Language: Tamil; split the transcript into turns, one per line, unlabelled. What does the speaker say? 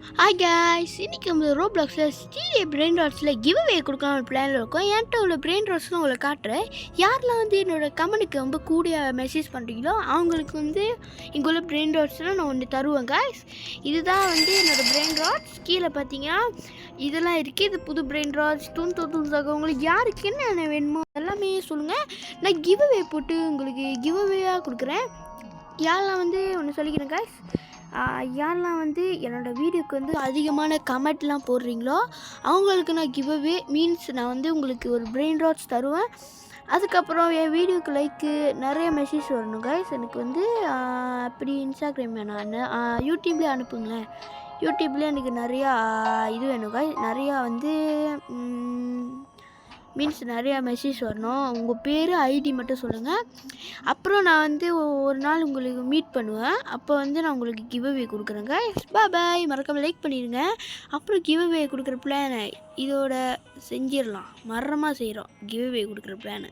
ஹாய் காய்ஸ், இன்றைக்கி நம்ம ரோப்ளாக்ஸில் ஸ்டீடிய பிரெயின் ராட்ஸில் கிவ் அவே கொடுக்கலாம் ஒரு பிளானில் இருக்கும். என்கிட்ட உள்ள பிரெயின் ராட்ஸ்னு உங்களை காட்டுறேன். யாரெல்லாம் என்னோடய கமெண்ட்டுக்கு ரொம்ப கூடிய மெசேஜ் பண்ணுறீங்களோ அவங்களுக்கு இங்கே உள்ள பிரெயின் ராட்ஸ்லாம் நான் ஒன்று தருவேன் காய்ஸ். இதுதான் என்னோடய பிரெயின் ராட்ஸ். கீழே பார்த்தீங்கன்னா இதெல்லாம் இருக்குது. இது புது பிரெயின் ராட்ஸ் தூண்தாக உங்களுக்கு யாருக்கு என்ன வேணுமோ எல்லாமே சொல்லுங்கள். நான் கிவ் அவே போட்டு உங்களுக்கு கிவ் அவேயாக கொடுக்குறேன். யாரெல்லாம் ஒன்று சொல்லிக்கிறேன் காய்ஸ். யாரெல்லாம் என்னோடய வீடியோக்கு அதிகமான கமெண்ட்லாம் போடுறீங்களோ அவங்களுக்கு நான் கிவ் அவே மீன்ஸ் நான் உங்களுக்கு ஒரு பிரெயின் ராட்ஸ் தருவேன். அதுக்கப்புறம் என் வீடியோக்கு லைக்கு நிறைய மெசேஜ் வரணும் கைஸ். எனக்கு அப்படி இன்ஸ்டாகிராம் வேணாம், யூடியூப்லேயே அனுப்புங்களேன். யூடியூப்லேயே எனக்கு நிறையா இது வேணும் கைஸ். நிறையா மீன்ஸ் நிறையா மெசேஜ் வரணும். உங்கள் பேர் ஐடி மட்டும் சொல்லுங்கள். அப்புறம் நான் ஒரு நாள் உங்களுக்கு மீட் பண்ணுவேன். அப்போ நான் உங்களுக்கு கிவ் அவே கொடுக்குறேங்க. பாய், மறக்காமல் லைக் பண்ணிடுங்க. அப்புறம் கிவ் அவே கொடுக்குற பிளானை இதோட செஞ்சிடலாம். மரமாக செய்கிறோம் கிவ் அவே கொடுக்குற பிளானை.